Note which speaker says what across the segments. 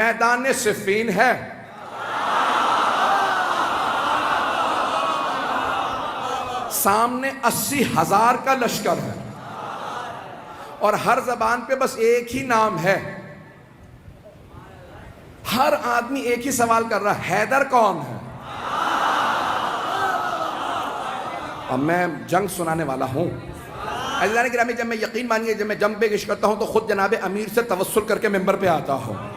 Speaker 1: میدان صفین ہے، سامنے 80,000 کا لشکر ہے، اور ہر زبان پہ بس ایک ہی نام ہے۔ ہر آدمی ایک ہی سوال کر رہا ہے، حیدر کون ہے؟ اور میں جنگ سنانے والا ہوں۔ عزیزان گرامی، جب میں یقین مانیے جب میں جنگ پیش کرتا ہوں تو خود جناب امیر سے توسل کر کے ممبر پہ آتا ہوں،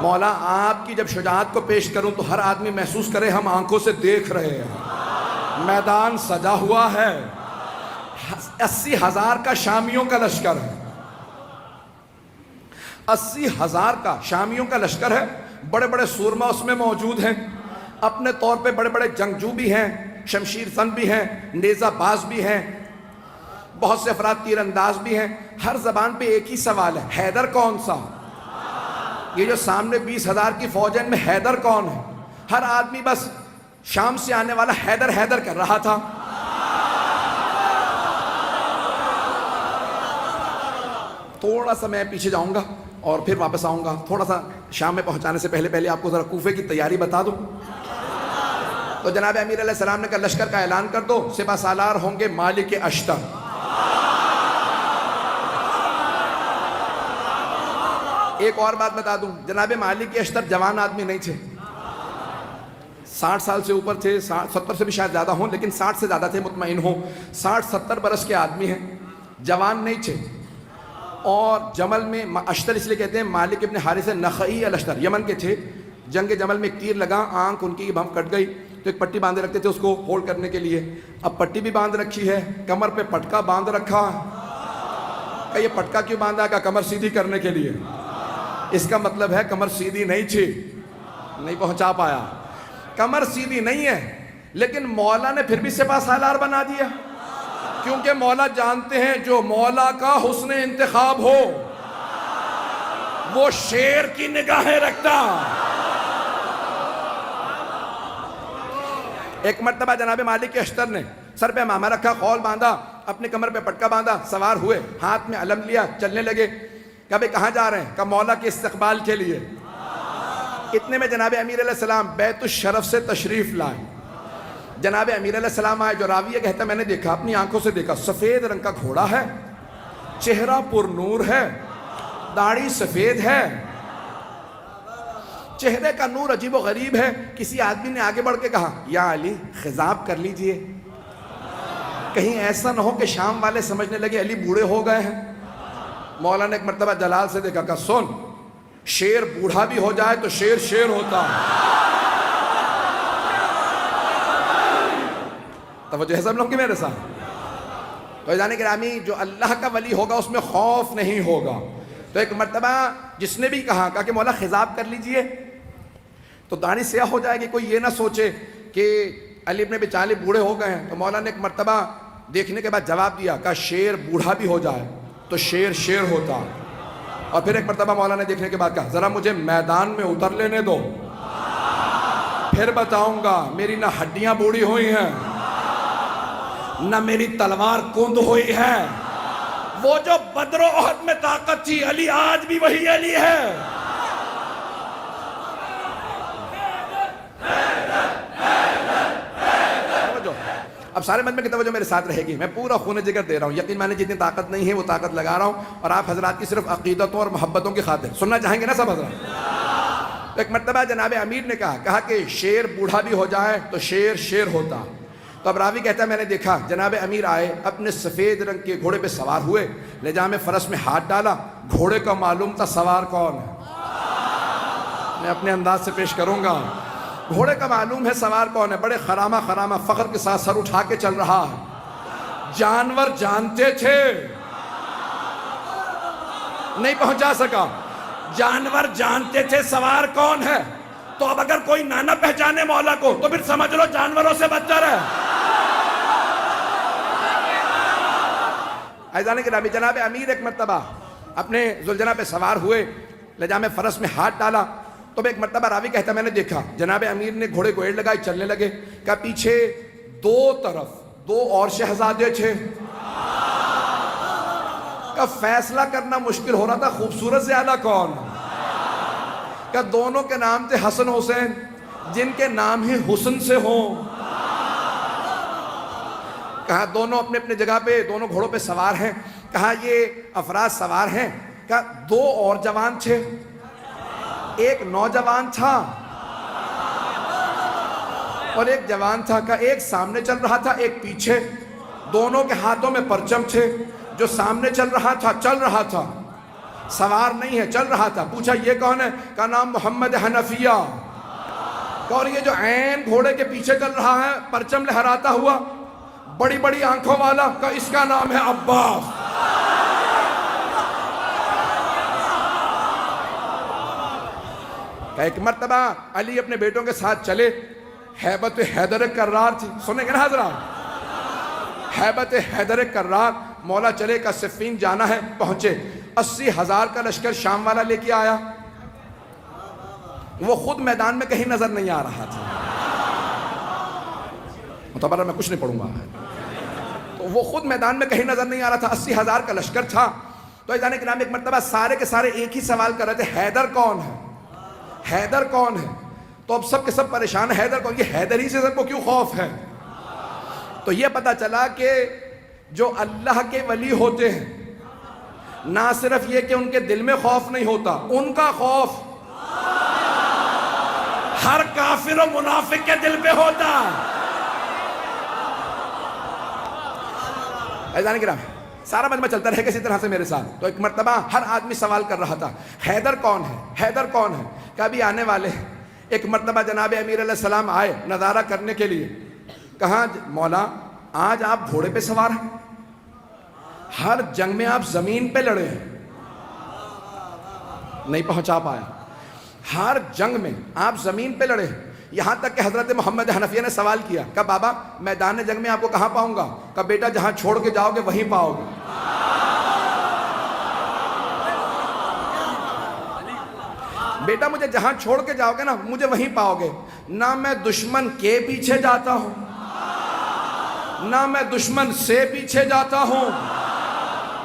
Speaker 1: مولا آپ کی جب شجاعت کو پیش کروں تو ہر آدمی محسوس کرے ہم آنکھوں سے دیکھ رہے ہیں، میدان سجا ہوا ہے، 80,000 کا شامیوں کا لشکر ہے، 80,000 کا شامیوں کا لشکر ہے۔ بڑے بڑے سورما اس میں موجود ہیں، اپنے طور پہ بڑے بڑے جنگجو بھی ہیں، شمشیر زن بھی ہیں، نیزہ باز بھی ہیں، بہت سے افراد تیر انداز بھی ہیں۔ ہر زبان پہ ایک ہی سوال ہے، حیدر کون سا؟ یہ جو سامنے 20,000 کی فوج ہے ان میں حیدر کون ہے؟ ہر آدمی بس شام سے آنے والا حیدر حیدر کر رہا تھا۔ تھوڑا سا میں پیچھے جاؤں گا اور پھر واپس آؤں گا، تھوڑا سا شام میں پہنچانے سے پہلے آپ کو ذرا کوفے کی تیاری بتا دوں۔ تو جناب امیر علیہ السلام نے کہا لشکر کا اعلان کر دو، سپہ سالار ہوں گے مالک اشتر۔ ایک اور بات بتا دوں، جناب مالک اشتر جوان آدمی نہیں تھے، 60 سال سے اوپر تھے، 70 سے بھی شاید زیادہ ہوں، لیکن 60 سے زیادہ تھے، مطمئن ہوں 60-70 برس کے آدمی ہیں، جوان نہیں تھے۔ اور جمل میں اشتر اس لیے کہتے ہیں مالک ابن حارث نخعی الاشتر، یمن کے تھے۔ جنگ جمل میں ایک تیر لگا، آنکھ ان کی بھم کٹ گئی، تو ایک پٹی باندھے رکھتے تھے اس کو ہولڈ کرنے کے لیے۔ اب پٹی بھی باندھ رکھی ہے، کمر پہ پٹکا باندھ رکھا، کہ یہ پٹکا کیوں باندھا؟ کہ کمر سیدھی کرنے کے لیے۔ اس کا مطلب ہے کمر سیدھی نہیں تھی، نہیں پہنچا پایا، کمر سیدھی نہیں ہے، لیکن مولا نے پھر بھی سپہ سالار بنا دیا، کیونکہ مولا جانتے ہیں جو مولا کا حسن انتخاب ہو وہ شیر کی نگاہیں رکھتا۔ ایک مرتبہ جناب مالک اشتر نے سر پہ امامہ رکھا، خول باندھا، اپنے کمر پہ پٹکا باندھا، سوار ہوئے، ہاتھ میں علم لیا، چلنے لگے۔ کہا بھئی کہاں جا رہے ہیں؟ کہا مولا کے استقبال کے لیے۔ اتنے میں جناب امیر علیہ السلام بیت الشرف سے تشریف لائے۔ جناب امیر علیہ السلام آئے، جو راویہ کہتا میں نے دیکھا، اپنی آنکھوں سے دیکھا، سفید رنگ کا گھوڑا ہے، چہرہ پر نور ہے، داڑھی سفید ہے، چہرے کا نور عجیب و غریب ہے۔ کسی آدمی نے آگے بڑھ کے کہا یا علی خضاب کر لیجئے، کہیں ایسا نہ ہو کہ شام والے سمجھنے لگے علی بوڑھے ہو گئے ہیں۔ مولا نے ایک مرتبہ جلال سے دیکھا، کہا سن، شیر بوڑھا بھی ہو جائے تو شیر شیر ہوتا ہے۔ توجہ ہے سب لوگ کی میرے ساتھ؟ تو جانے گرامی، جو اللہ کا ولی ہوگا اس میں خوف نہیں ہوگا۔ تو ایک مرتبہ جس نے بھی کہا کہ مولا خضاب کر لیجئے، تو داڑھی سیاہ ہو جائے گی، کوئی یہ نہ سوچے کہ علی ابن ابی طالب بوڑھے ہو گئے ہیں۔ تو مولا نے ایک مرتبہ دیکھنے کے بعد جواب دیا، کہا شیر بوڑھا بھی ہو جائے تو شیر شیر ہوتا۔ اور پھر ایک مرتبہ مولا نے دیکھنے کے بعد کہا ذرا مجھے میدان میں اتر لینے دو، پھر بتاؤں گا میری نہ ہڈیاں بوڑھی ہوئی ہیں نہ میری تلوار کند ہوئی ہے۔ وہ جو بدر و احد میں طاقت تھی، علی آج بھی وہی علی ہے۔ اب سارے مجمع کی توجہ میرے ساتھ رہے گی، میں پورا خون جگر دے رہا ہوں، یقین مانے جتنی طاقت نہیں ہے وہ طاقت لگا رہا ہوں، اور آپ حضرات کی صرف عقیدتوں اور محبتوں کی خاطر سننا چاہیں گے نا سب حضرات؟ ایک مرتبہ جناب امیر نے کہا کہ شیر بوڑھا بھی ہو جائے تو شیر شیر ہوتا۔ تو اب راوی کہتا ہے میں نے دیکھا جناب امیر آئے، اپنے سفید رنگ کے گھوڑے پہ سوار ہوئے، لجام فرس میں ہاتھ ڈالا، گھوڑے کا معلوم تھا سوار کون ہے، میں اپنے انداز سے پیش کروں گا۔ گھوڑے کا معلوم ہے سوار کون ہے، بڑے خرامہ فخر کے ساتھ سر اٹھا کے چل رہا ہے۔ جانور جانتے تھے، نہیں پہنچا سکا، جانور جانتے تھے سوار کون ہے۔ تو اب اگر کوئی نہ پہچانے مولا کو تو پھر سمجھ لو جانوروں سے بدتر ہے۔ عزیزان گرامی، جناب امیر ایک مرتبہ اپنے ذوالجناح پہ سوار ہوئے، لجام فرس میں ہاتھ ڈالا، تو ایک مرتبہ راوی کہتا میں نے دیکھا جناب امیر نے گھوڑے کو ایڑ لگائی، چلنے لگے، کہ پیچھے دو طرف دو اور شہزادے تھے، کہ فیصلہ کرنا مشکل ہو رہا تھا خوبصورت زیادہ کون۔ کہ دونوں کے نام تھے حسن حسین، جن کے نام ہی حسن سے ہوں۔ کہا دونوں اپنے اپنے جگہ پہ دونوں گھوڑوں پہ سوار ہیں۔ کہا یہ افراد سوار ہیں۔ کہا دو اور جوان تھے، ایک نوجوان تھا اور ایک جوان تھا۔ کہا ایک سامنے چل رہا تھا، ایک پیچھے، دونوں کے ہاتھوں میں پرچم تھے۔ جو سامنے چل رہا تھا سوار نہیں ہے، چل رہا تھا۔ پوچھا یہ کون ہے؟ کہا نام محمد حنفیہ۔ اور یہ جو عین گھوڑے کے پیچھے چل رہا ہے پرچم لہراتا ہوا، بڑی بڑی آنکھوں والا، کہا اس کا نام ہے عباس۔ کہ ایک مرتبہ علی اپنے بیٹوں کے ساتھ چلے، ہیبت حیدر کرار تھی، سنیں گے نا حضرات؟ ہیبت حیدر کرار، مولا چلے کا صفین جانا ہے، پہنچے۔ 80,000 کا لشکر شام والا لے کے آیا، وہ خود میدان میں کہیں نظر نہیں آ رہا تھا۔ متبرہ میں کچھ نہیں پڑھوں گا، تو وہ خود میدان میں کہیں نظر نہیں آ رہا تھا۔ 80,000 کا لشکر تھا۔ تو ایک کرام ایک مرتبہ سارے کے سارے ایک ہی سوال کر رہے تھے، حیدر کون ہے؟ حیدر کون ہے؟ تو اب سب کے سب پریشان ہیں، حیدر کون؟ یہ حیدر ہی سے سب کو کیوں خوف ہے؟ تو یہ پتا چلا کہ جو اللہ کے ولی ہوتے ہیں، نہ صرف یہ کہ ان کے دل میں خوف نہیں ہوتا، ان کا خوف ہر کافر و منافق کے دل پہ ہوتا ہے۔ عزیزان کرام، سارا مجمع چلتا رہے کسی طرح سے میرے ساتھ۔ تو ایک مرتبہ ہر آدمی سوال کر رہا تھا، حیدر کون ہے؟ حیدر کون ہے؟ کہ ابھی آنے والے۔ ایک مرتبہ جناب امیر علیہ السلام آئے نظارہ کرنے کے لیے۔ کہا مولا آج آپ گھوڑے پہ سوار ہیں، ہر جنگ میں آپ زمین پہ لڑے ہیں، نہیں پہنچا پایا۔ ہر جنگ میں آپ زمین پہ لڑے ہیں، یہاں تک کہ حضرت محمد حنفیہ نے سوال کیا کہ بابا میدان جنگ میں آپ کو کہاں پاؤں گا؟ کہ بیٹا جہاں چھوڑ کے جاؤ گے وہیں پاؤ گے۔ بیٹا مجھے جہاں چھوڑ کے جاؤ گے نا مجھے وہیں پاؤ گے۔ نہ میں دشمن کے پیچھے جاتا ہوں، نہ میں دشمن سے پیچھے جاتا ہوں،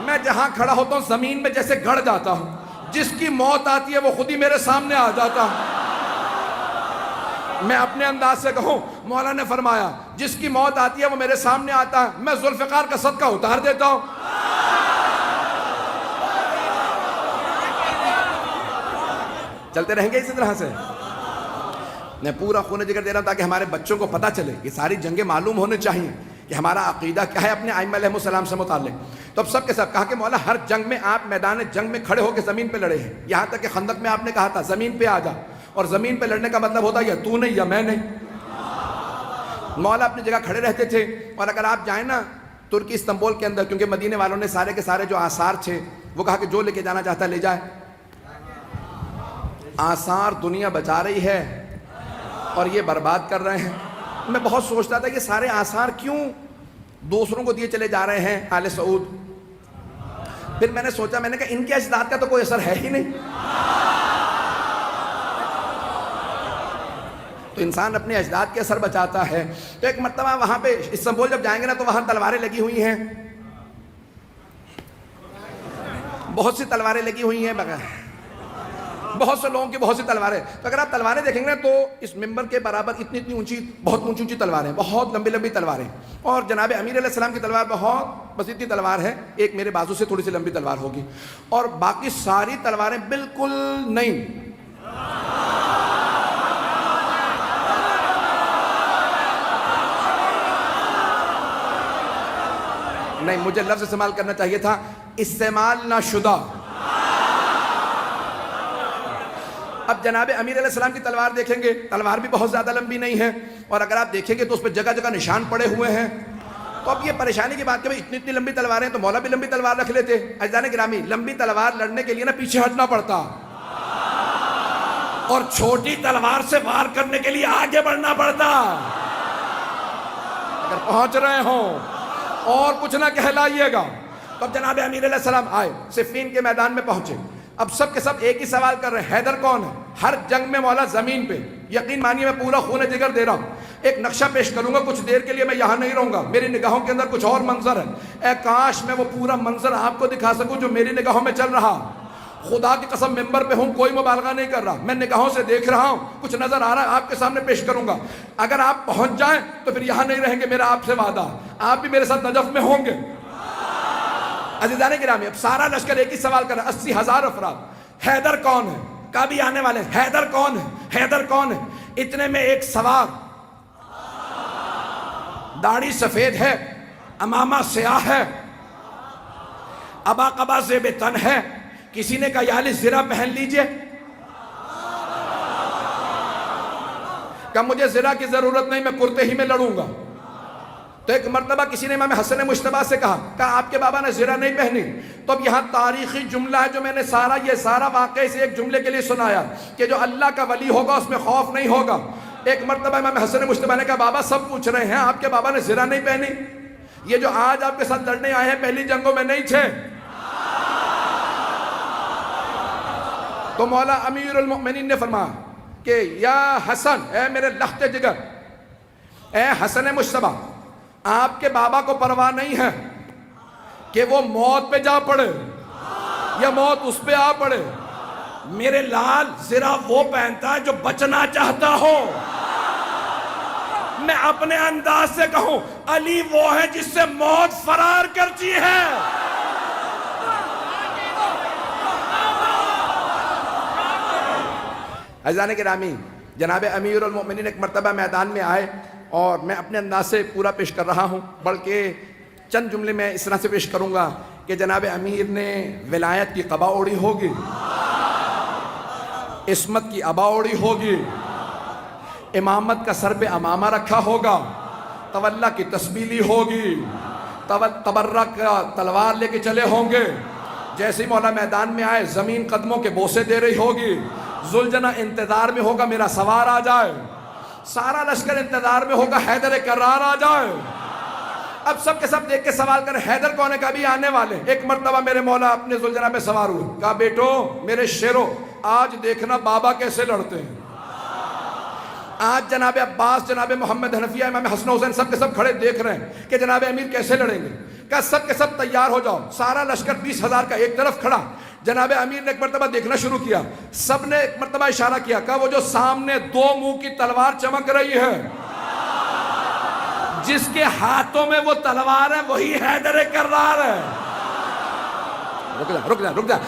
Speaker 1: میں جہاں کھڑا ہوتا ہوں زمین میں جیسے گڑ جاتا ہوں، جس کی موت آتی ہے وہ خود ہی میرے سامنے آ جاتا ہے۔ میں اپنے انداز سے کہوں، مولا نے فرمایا جس کی موت آتی ہے وہ میرے سامنے آتا ہے، میں ذوالفقار کا صدقہ اتار دیتا ہوں۔ چلتے رہیں گے اسی طرح سے۔ میں پورا خون جگر دے رہا ہوں تاکہ ہمارے بچوں کو پتہ چلے، یہ ساری جنگیں معلوم ہونے چاہیے کہ ہمارا عقیدہ کیا ہے اپنے ائمہ علیہ السلام سے متعلق۔ تو اب سب کے سب کہا کہ مولا ہر جنگ میں آپ میدان جنگ میں کھڑے ہو کے زمین پہ لڑے ہیں، یہاں تک کہ خندق میں آپ نے کہا تھا زمین پہ آ جا، اور زمین پہ لڑنے کا مطلب ہوتا ہے یا تو نہیں یا میں نہیں۔ مولا اپنی جگہ کھڑے رہتے تھے، اور اگر آپ جائیں نا ترکی استنبول کے اندر، کیونکہ مدینے والوں نے سارے کے سارے جو آثار تھے وہ کہا کہ جو لے کے جانا چاہتا ہے لے جائے۔ آثار دنیا بچا رہی ہے اور یہ برباد کر رہے ہیں۔ میں بہت سوچتا تھا کہ سارے آثار کیوں دوسروں کو دیے چلے جا رہے ہیں آل سعود۔ پھر میں نے سوچا، میں نے کہا ان کے اجداد کا تو کوئی اثر ہے ہی نہیں، تو انسان اپنے اجداد کے اثر بچاتا ہے۔ تو ایک مرتبہ وہاں پہ استنبول جب جائیں گے نا تو وہاں تلواریں لگی ہوئی ہیں، بہت سی تلواریں لگی ہوئی ہیں، بہت سے لوگوں کی بہت سی تلواریں۔ تو اگر آپ تلواریں دیکھیں گے نا تو اس ممبر کے برابر اتنی اتنی اونچی، بہت اونچی اونچی تلواریں، بہت لمبی لمبی تلواریں، اور جناب امیر علیہ السلام کی تلوار بہت بس اتنی تلوار ہے، ایک میرے بازو سے تھوڑی سی لمبی تلوار ہوگی، اور باقی ساری تلواریں بالکل نہیں۔ نہیں، مجھے لفظ استعمال کرنا چاہیے تھا استعمال نہ شدہ۔ اب جناب امیر علیہ السلام کی تلوار دیکھیں گے، تلوار بھی بہت زیادہ لمبی نہیں ہے، اور اگر آپ دیکھیں گے تو اس پہ جگہ جگہ نشان پڑے ہوئے ہیں۔ تو اب یہ پریشانی کی بات کہ اتنی اتنی لمبی تلواریں ہیں، تو مولا بھی لمبی تلوار رکھ لیتے۔ عزیزان گرامی، لمبی تلوار لڑنے کے لیے نا پیچھے ہٹنا پڑتا، اور چھوٹی تلوار سے وار کرنے کے لیے آگے بڑھنا پڑتا۔ اگر پہنچ رہے ہوں اور کچھ نہ کہلائیے گا۔ تو اب جناب امیر علیہ السلام آئے، صفین کے میدان میں پہنچے۔ اب سب کے سب ایک ہی سوال کر رہے ہیں، حیدر کون ہے؟ ہر جنگ میں مولا زمین پہ، یقین مانیے میں پورا خون جگر دے رہا ہوں۔ ایک نقشہ پیش کروں گا، کچھ دیر کے لیے میں یہاں نہیں رہوں گا، میری نگاہوں کے اندر کچھ اور منظر ہے، اے کاش میں وہ پورا منظر آپ کو دکھا سکوں جو میری نگاہوں میں چل رہا، خدا کی قسم ممبر پہ ہوں، کوئی مبالغہ نہیں کر رہا، میں نگاہوں سے دیکھ رہا ہوں، کچھ نظر آ رہا ہے، آپ کے سامنے پیش کروں گا۔ اگر آپ پہنچ جائیں تو پھر یہاں نہیں رہیں گے، میرا آپ سے وعدہ، آپ بھی میرے ساتھ نجف میں ہوں گے۔ عزیزان گرامی، اب سارا لشکر ایک ہی سوال کر رہا ہے، 80,000 افراد، حیدر کون ہے؟ کبھی آنے والے ہیں، حیدر کون ہے؟ حیدر کون ہے؟ اتنے میں ایک سوار، داڑھی سفید ہے، امامہ سیاہ ہے، ابا قبا زیب تن ہے، کسی نے کہا یا علی زرہ پہن لیجئے، کہ مجھے زرہ کی ضرورت نہیں، میں کرتے ہی میں لڑوں گا۔ تو ایک مرتبہ کسی نے امام حسن مجتبیٰ سے کہا آپ کے بابا نے زرہ نہیں پہنی۔ تو اب یہاں تاریخی جملہ ہے جو میں نے یہ سارا واقعہ سے ایک جملے کے لیے سنایا کہ جو اللہ کا ولی ہوگا اس میں خوف نہیں ہوگا۔ ایک مرتبہ امام حسن مجتبیٰ نے کہا بابا سب پوچھ رہے ہیں آپ کے بابا نے زرہ نہیں پہنی، یہ جو آج آپ کے ساتھ لڑنے آئے ہیں پہلی جنگوں میں نہیں تھے۔ تو مولا امیر المؤمنین نے فرمایا کہ یا حسن، اے میرے لخت جگر، اے حسن مجتبیٰ، آپ کے بابا کو پرواہ نہیں ہے کہ وہ موت پہ جا پڑے یا موت اس پہ آ پڑے، میرے لال زرہ وہ پہنتا ہے جو بچنا چاہتا ہو۔ میں اپنے انداز سے کہوں علی وہ ہے جس سے موت فرار کرتی ہے۔ عزیزان گرامی، جناب امیر المؤمنین ایک مرتبہ میدان میں آئے اور میں اپنے انداز سے پورا پیش کر رہا ہوں، بلکہ چند جملے میں اس طرح سے پیش کروں گا کہ جناب امیر نے ولایت کی قبا اوڑی ہوگی، عصمت کی ابا اوڑی ہوگی، امامت کا سر پہ امامہ رکھا ہوگا، تولا کی تسبیح لی ہوگی، تبرک کا تلوار لے کے چلے ہوں گے، جیسے ہی مولا میدان میں آئے زمین قدموں کے بوسے دے رہی ہوگی، ذوالجنہ انتظار میں ہوگا میرا سوار آ جائے، سارا لشکر انتظار میں ہوگا حیدر کرار آ جائے۔ اب سب کے سب دیکھ کے سوال کریں حیدر کون ہے؟ کبھی آنے والے۔ ایک مرتبہ میرے مولا اپنے ذوالجنہ پہ سوار ہوئے، کہا بیٹو میرے شیرو آج دیکھنا بابا کیسے لڑتے ہیں۔ آج جناب عباس، جناب محمد حنفیہ، امام حسن حسین سب کے سب کھڑے دیکھ رہے ہیں کہ جناب امیر کیسے لڑیں گے۔ کہا سب کے سب تیار ہو جاؤ، سارا لشکر 20,000 کا ایک طرف کھڑا۔ جناب امیر نے ایک مرتبہ دیکھنا شروع کیا، سب نے ایک مرتبہ اشارہ کیا، کہا وہ جو سامنے دو منہ کی تلوار چمک رہی ہے، جس کے ہاتھوں میں وہ تلوار ہے وہی حیدر کرار ہے۔ رک جا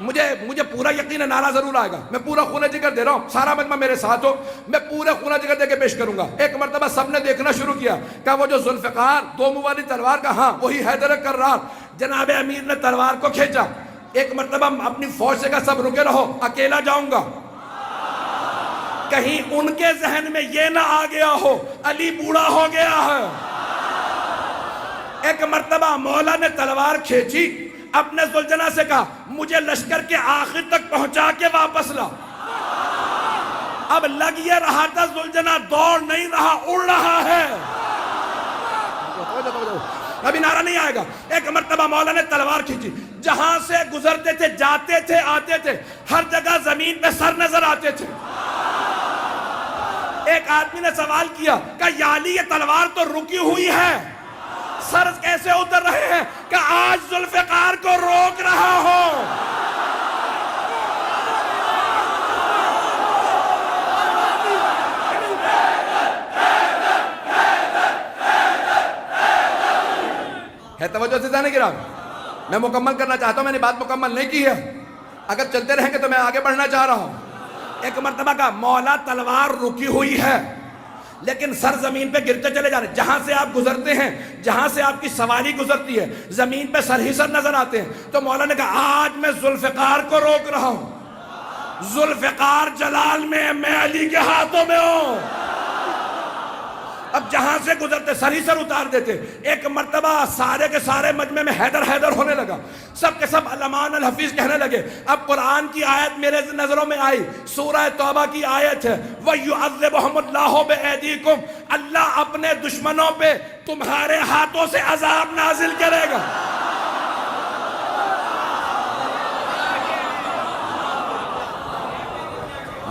Speaker 1: مجھے پورا یقین ہے نعرہ ضرور آئے گا، میں پورا خونہ جگر دے رہا ہوں، سارا مجمع میرے ساتھ ہو، میں پورا خونہ جگر دے کے پیش کروں گا۔ ایک مرتبہ سب نے دیکھنا شروع کیا، کہا وہ جو ذوالفقار دو منہ والی تلوار کا، ہاں وہی حیدر کرار۔ جناب امیر نے تلوار کو کھینچا، ایک مرتبہ اپنی فوج سے کہا سب رکے رہو، اکیلا جاؤں گا، کہیں ان کے ذہن میں یہ نہ آ گیا ہو علی بوڑھا ہو گیا ہے۔ ایک مرتبہ مولا نے تلوار کھینچی، اپنے ذوالجنہ سے کہا مجھے لشکر کے آخر تک پہنچا کے واپس لا۔ اب لگ یہ رہا تھا ذوالجنہ دوڑ نہیں رہا، اڑ رہا ہے، ابھی نعرہ نہیں آئے گا۔ ایک مرتبہ مولا نے تلوار کھینچی، جہاں سے گزرتے تھے جاتے تھے آتے تھے ہر جگہ زمین پہ سر نظر آتے تھے۔ ایک آدمی نے سوال کیا کہ یا علی یہ تلوار تو رکی ہوئی ہے، سر کیسے اتر رہے ہیں؟ کہ آج ذوالفقار کو روک رہا ہو۔ ہے توجہ سے جانے گرام، میں مکمل کرنا چاہتا ہوں، میں نے بات مکمل نہیں کی ہے، اگر چلتے رہیں گے تو میں آگے بڑھنا چاہ رہا ہوں۔ ایک مرتبہ کا مولا تلوار رکی ہوئی ہے لیکن سر زمین پہ گرتے چلے جا رہے، جہاں سے آپ گزرتے ہیں، جہاں سے آپ کی سواری گزرتی ہے زمین پہ سر ہی سر نظر آتے ہیں۔ تو مولا نے کہا آج میں ذوالفقار کو روک رہا ہوں، ذوالفقار جلال میں علی کے ہاتھوں میں ہوں۔ اب جہاں سے گزرتے سر ہی سر اتار دیتے۔ ایک مرتبہ سارے کے سارے مجمع میں حیدر حیدر ہونے لگا، سب کے سب علمان الحفیظ کہنے لگے۔ اب قرآن کی آیت میرے نظروں میں آئی، سورہ توبہ کی آیت ہے، وَيُعَذِّبُهُمُ اللَّهُ بِأَيْدِيكُمْ، اللہ اپنے دشمنوں پہ تمہارے ہاتھوں سے عذاب نازل کرے گا۔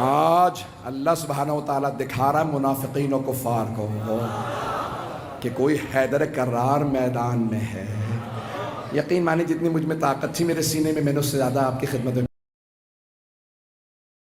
Speaker 1: آج اللہ سبحانہ وتعالیٰ دکھا رہا ہے منافقین و کفار کو کہ کوئی حیدر کرار میدان میں ہے۔ یقین مانی جتنی مجھ میں طاقت تھی میرے سینے میں، میں نے اس سے زیادہ آپ کی خدمت میں